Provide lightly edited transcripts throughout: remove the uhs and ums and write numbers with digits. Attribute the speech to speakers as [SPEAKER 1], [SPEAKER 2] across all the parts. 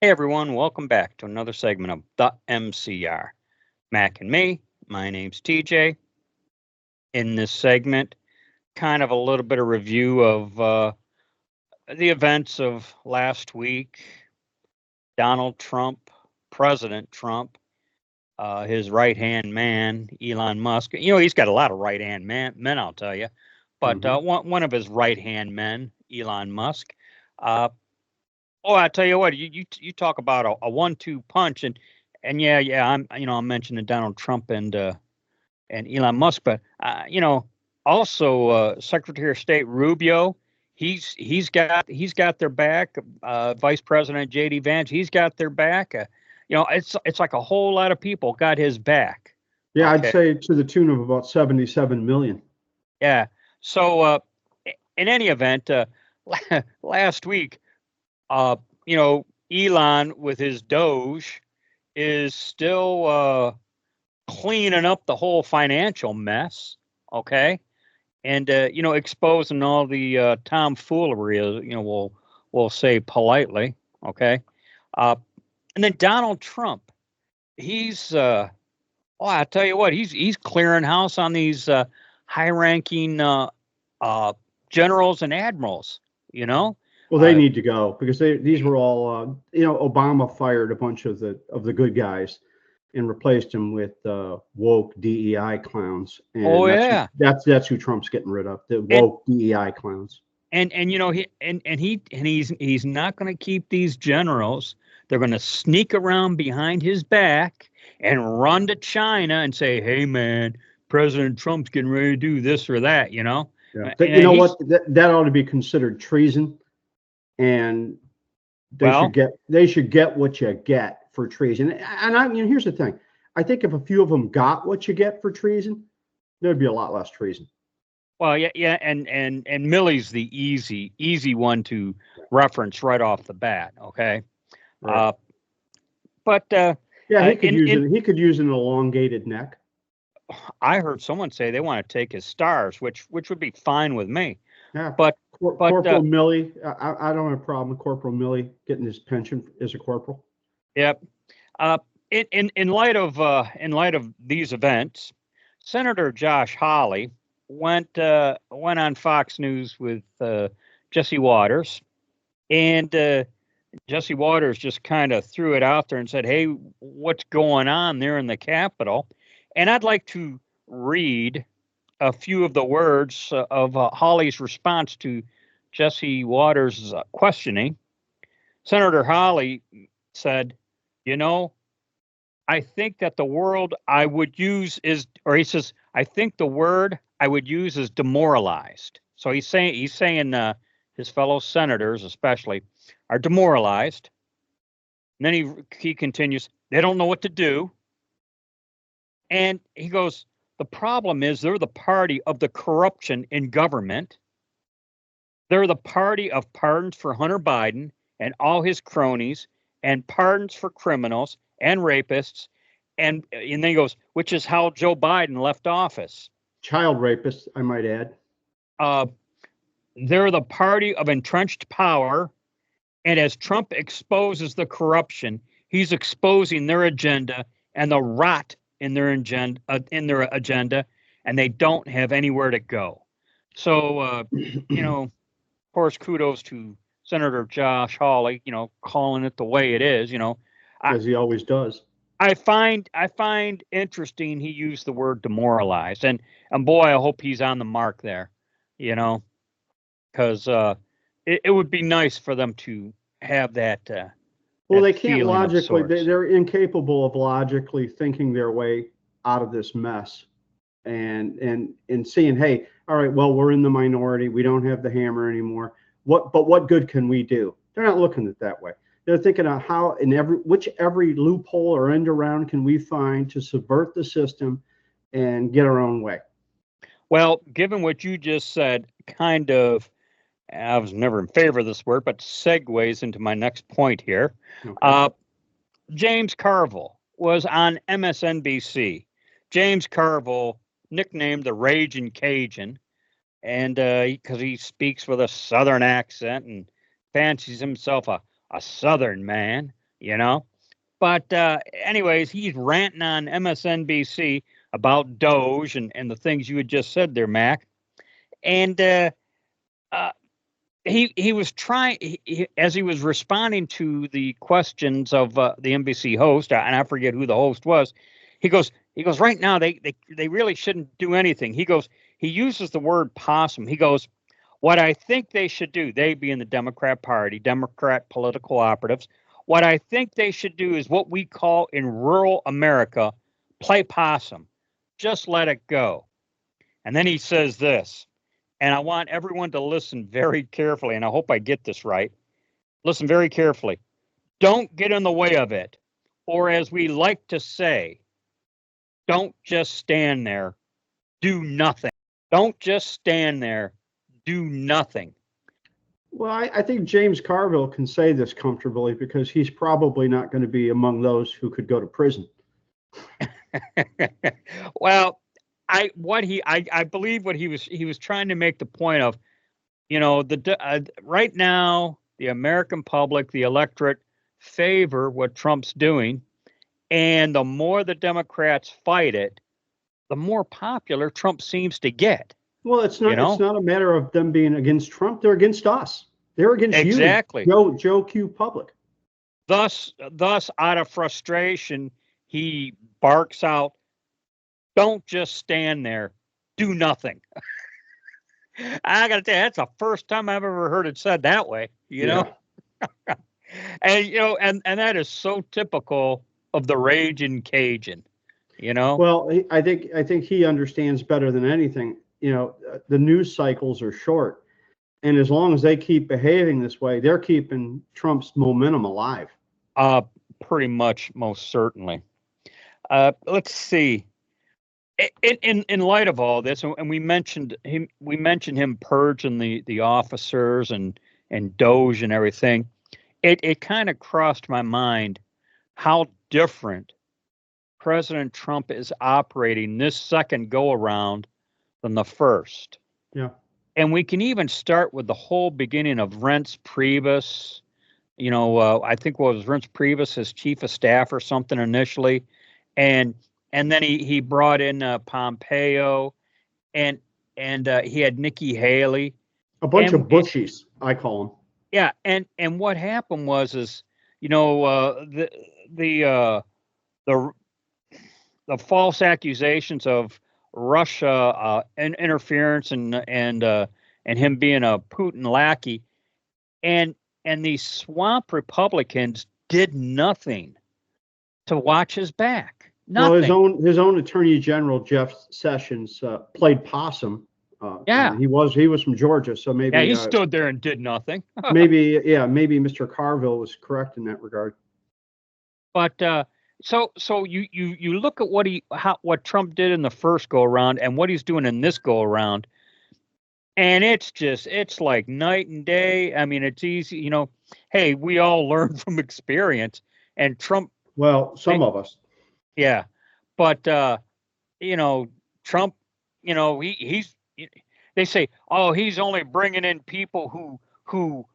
[SPEAKER 1] Hey everyone, welcome back to another segment of the MCR. Mac and me, my name's TJ. In this segment, kind of a little bit of review of the events of last week. Donald Trump, President Trump, his right hand man, Elon Musk. You know, he's got a lot of right hand men, I'll tell you. But one of his right hand men, Elon Musk, I tell you what, you talk about a 1-2 punch, and yeah, I'm mentioning Donald Trump and Elon Musk, but also Secretary of State Rubio, he's got their back. Vice President J.D. Vance, he's got their back. It's like a whole lot of people got his back.
[SPEAKER 2] Yeah, okay. I'd say to the tune of about 77 million.
[SPEAKER 1] Yeah. So in any event, last week. Elon with his Doge is still cleaning up the whole financial mess, okay? And, exposing all the tomfoolery, we'll say politely, okay? And then Donald Trump, he's, I tell you what, he's clearing house on these high-ranking generals and admirals,
[SPEAKER 2] Well, they need to go because these were all, Obama fired a bunch of the good guys and replaced them with woke DEI clowns. And that's who Trump's getting rid of, the woke DEI clowns.
[SPEAKER 1] And he's not going to keep these generals. They're going to sneak around behind his back and run to China and say, "Hey, man, President Trump's getting ready to do this or that,"
[SPEAKER 2] Yeah. What? That ought to be considered treason. And they should get what you get for treason. And here's the thing. I think if a few of them got what you get for treason, there'd be a lot less treason.
[SPEAKER 1] Well, yeah, and Milley's the easy one to reference right off the bat. Okay,
[SPEAKER 2] right. He could use an elongated neck.
[SPEAKER 1] I heard someone say they want to take his stars, which would be fine with me.
[SPEAKER 2] Yeah, but Corporal Milley, I don't have a problem with Corporal Milley getting his pension as a corporal.
[SPEAKER 1] Yep. In light of these events, Senator Josh Hawley went on Fox News with Jesse Waters, and Jesse Waters just kind of threw it out there and said, "Hey, what's going on there in the Capitol?" And I'd like to read a few of the words of Hawley's response to Jesse Waters' questioning. Senator Hawley said, "I think that the word I would use is," or he says, "I think the word I would use is demoralized." So he's saying his fellow senators, especially, are demoralized. And then he continues, "They don't know what to do." And he goes, "The problem is they're the party of the corruption in government. They're the party of pardons for Hunter Biden and all his cronies, and pardons for criminals and rapists." And then he goes, "Which is how Joe Biden left office.
[SPEAKER 2] Child rapists, I might add.
[SPEAKER 1] They're the party of entrenched power. And as Trump exposes the corruption, he's exposing their agenda and the rot in their agenda, and they don't have anywhere to go." So, of course, kudos to Senator Josh Hawley, calling it the way it is,
[SPEAKER 2] as he always does.
[SPEAKER 1] I find interesting he used the word demoralized, and boy, I hope he's on the mark there, because it would be nice for them to have that.
[SPEAKER 2] Well, they can't logically. They're incapable of logically thinking their way out of this mess, and seeing, hey, all right, well, we're in the minority. We don't have the hammer anymore. What good can we do? They're not looking at it that way. They're thinking of how every loophole or end around can we find to subvert the system and get our own way.
[SPEAKER 1] Well, given what you just said, kind of, I was never in favor of this word, but segues into my next point here. Okay. James Carville was on MSNBC. James Carville, nicknamed the Raging Cajun, and because he speaks with a Southern accent and fancies himself a Southern man, you know. But anyways, he's ranting on MSNBC about Doge and the things you had just said there, Mac. And he was trying, as he was responding to the questions of the NBC host, and I forget who the host was. He goes, right now they really shouldn't do anything. He uses the word possum. He goes, what I think they should do, they being the Democrat Party, Democrat political operatives, what I think they should do is what we call in rural America, play possum. Just let it go. And then he says this, and I want everyone to listen very carefully, and I hope I get this right. Listen very carefully. Don't get in the way of it. Or as we like to say, don't just stand there, do nothing. Don't just stand there, do nothing.
[SPEAKER 2] Well, I think James Carville can say this comfortably because he's probably not going to be among those who could go to prison.
[SPEAKER 1] Well, I believe what he was trying to make the point of, right now the American public, the electorate, favor what Trump's doing, and the more the Democrats fight it, the more popular Trump seems to get.
[SPEAKER 2] Well, it's not. It's not a matter of them being against Trump. They're against us. They're against
[SPEAKER 1] exactly.
[SPEAKER 2] you, Joe Q. Public.
[SPEAKER 1] Thus, out of frustration, he barks out, "Don't just stand there, do nothing." I got to tell you, that's the first time I've ever heard it said that way. You know, and and that is so typical of the raging Cajun.
[SPEAKER 2] Well, I think he understands better than anything. The news cycles are short, and as long as they keep behaving this way, they're keeping Trump's momentum alive.
[SPEAKER 1] Pretty much, most certainly. Let's see. In light of all this, and we mentioned him purging the officers and Doge and everything. It kind of crossed my mind how different President Trump is operating this second go around than the first.
[SPEAKER 2] Yeah.
[SPEAKER 1] And we can even start with the whole beginning of Reince Priebus. I think what was Reince Priebus, his chief of staff or something initially. And then he brought in Pompeo and he had Nikki Haley.
[SPEAKER 2] A bunch of bushies, I call them.
[SPEAKER 1] Yeah. And what happened was the false accusations of Russia and interference and him being a Putin lackey, and these swamp Republicans did nothing to watch his back. Nothing.
[SPEAKER 2] Well, his own Attorney General Jeff Sessions played possum. He was from Georgia, so maybe
[SPEAKER 1] he stood there and did nothing.
[SPEAKER 2] maybe Mr. Carville was correct in that regard.
[SPEAKER 1] But so you look at what Trump did in the first go around and what he's doing in this go around, and it's like night and day. I mean, it's easy, hey, we all learn from experience, and Trump.
[SPEAKER 2] Well, some of us.
[SPEAKER 1] Yeah, but Trump, he's. They say, oh, he's only bringing in people who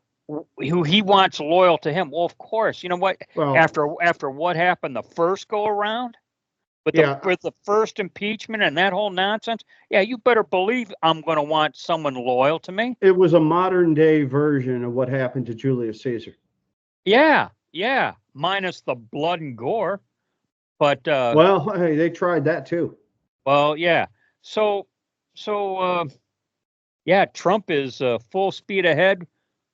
[SPEAKER 1] he wants loyal to him. Well, of course, you know what? Well, after what happened the first go around with the first impeachment and that whole nonsense, you better believe I'm going to want someone loyal to me.
[SPEAKER 2] It was a modern day version of what happened to Julius Caesar.
[SPEAKER 1] Yeah, minus the blood and gore. But
[SPEAKER 2] well, hey, they tried that too.
[SPEAKER 1] Well, yeah. So Trump is full speed ahead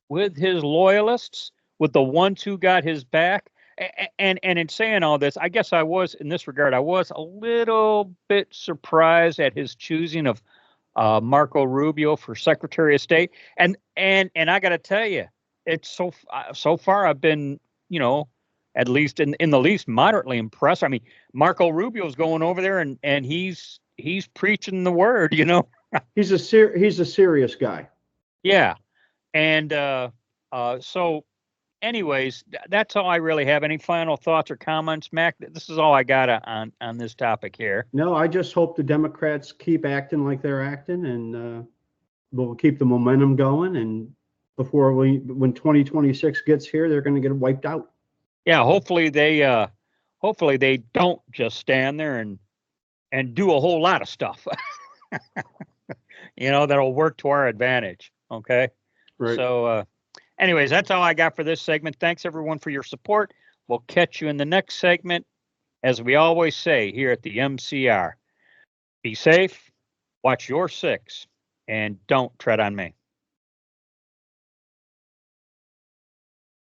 [SPEAKER 1] with his loyalists, with the ones who got his back. And in saying all this, I guess I was a little bit surprised at his choosing of Marco Rubio for Secretary of State. And I got to tell you, it's so far I've been, at least in the least moderately impressed. I mean, Marco Rubio's going over there and he's preaching the word,
[SPEAKER 2] He's a serious guy.
[SPEAKER 1] Yeah. And so anyways, that's all I really have. Any final thoughts or comments, Mac? This is all I got on this topic here.
[SPEAKER 2] No, I just hope the Democrats keep acting like they're acting, and we'll keep the momentum going. And when 2026 gets here, they're going to get wiped out.
[SPEAKER 1] Yeah, hopefully they don't just stand there and do a whole lot of stuff. That'll work to our advantage. Okay.
[SPEAKER 2] Right.
[SPEAKER 1] So, anyways, that's all I got for this segment. Thanks everyone for your support. We'll catch you in the next segment. As we always say here at the MCR, be safe, watch your six, and don't tread on me.